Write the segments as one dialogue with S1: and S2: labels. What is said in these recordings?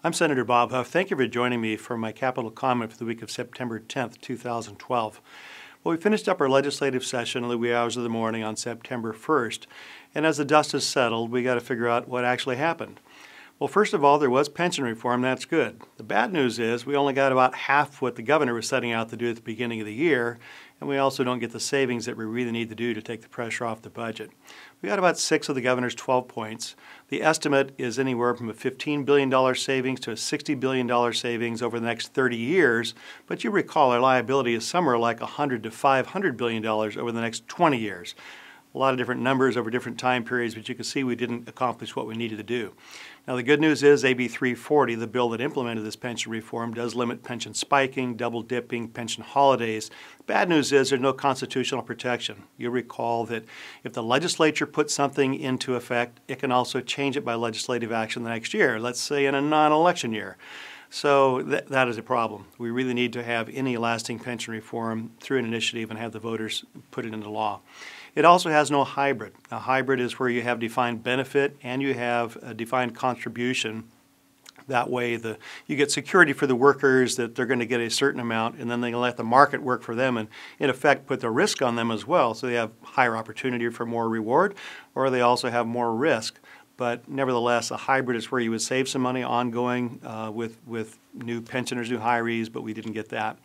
S1: I'm Senator Bob Huff. Thank you for joining me for my capital comment for the week of September 10th, 2012. Well, we finished up our legislative session in the wee hours of the morning on September 1st, and as the dust has settled, we got to figure out what actually happened. Well, first of all, there was pension reform. That's good. The bad news is we only got about half what the governor was setting out to do at the beginning of the year, and we also don't get the savings that we really need to do to take the pressure off the budget. We got about 6 of the governor's 12 points. The estimate is anywhere from a $15 billion savings to a $60 billion savings over the next 30 years, but you recall our liability is somewhere like $100 to $500 billion over the next 20 years. A lot of different numbers over different time periods, but you can see we didn't accomplish what we needed to do. Now the good news is AB 340, the bill that implemented this pension reform, does limit pension spiking, double dipping, pension holidays. Bad news is there's no constitutional protection. You'll recall that if the legislature puts something into effect, it can also change it by legislative action the next year, let's say in a non-election year. So that is a problem. We really need to have any lasting pension reform through an initiative and have the voters put it into law. It also has no hybrid. A hybrid is where you have defined benefit and you have a defined contribution. That way you get security for the workers that they're going to get a certain amount, and then they can let the market work for them and in effect put the risk on them as well. So they have higher opportunity for more reward, or they also have more risk. But nevertheless, a hybrid is where you would save some money ongoing with new pensioners, new hirees, but we didn't get that.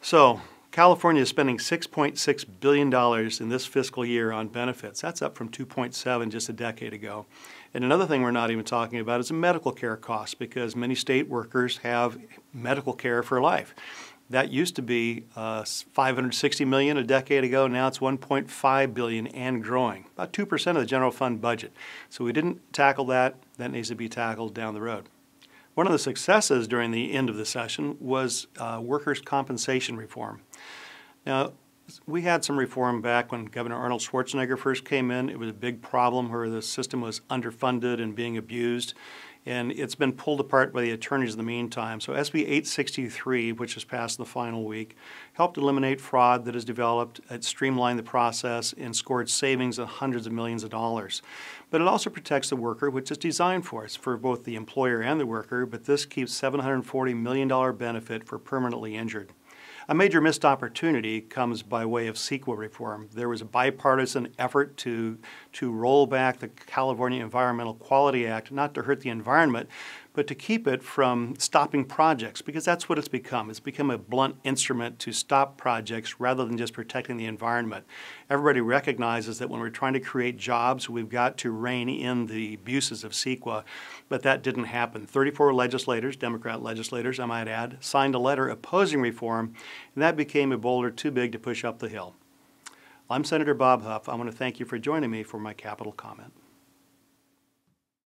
S1: So California is spending $6.6 billion in this fiscal year on benefits. That's up from $2.7 billion just a decade ago. And another thing we're not even talking about is the medical care costs, because many state workers have medical care for life. That used to be $560 million a decade ago. Now it's $1.5 billion and growing, about 2% of the general fund budget. So we didn't tackle that. That needs to be tackled down the road. One of the successes during the end of the session was workers' compensation reform. Now, we had some reform back when Governor Arnold Schwarzenegger first came in. It was a big problem where the system was underfunded and being abused, and it's been pulled apart by the attorneys in the meantime. So SB 863, which was passed in the final week, helped eliminate fraud that has developed. It streamlined the process and scored savings of hundreds of millions of dollars. But it also protects the worker, which is designed for. It's for both the employer and the worker, but this keeps $740 million benefit for permanently injured. A major missed opportunity comes by way of CEQA reform. There was a bipartisan effort to roll back the California Environmental Quality Act, not to hurt the environment, but to keep it from stopping projects, because that's what it's become. It's become a blunt instrument to stop projects rather than just protecting the environment. Everybody recognizes that when we're trying to create jobs, we've got to rein in the abuses of CEQA, but that didn't happen. 34 legislators, Democrat legislators, I might add, signed a letter opposing reform, and that became a boulder too big to push up the hill. I'm Senator Bob Huff. I want to thank you for joining me for my Capitol comment.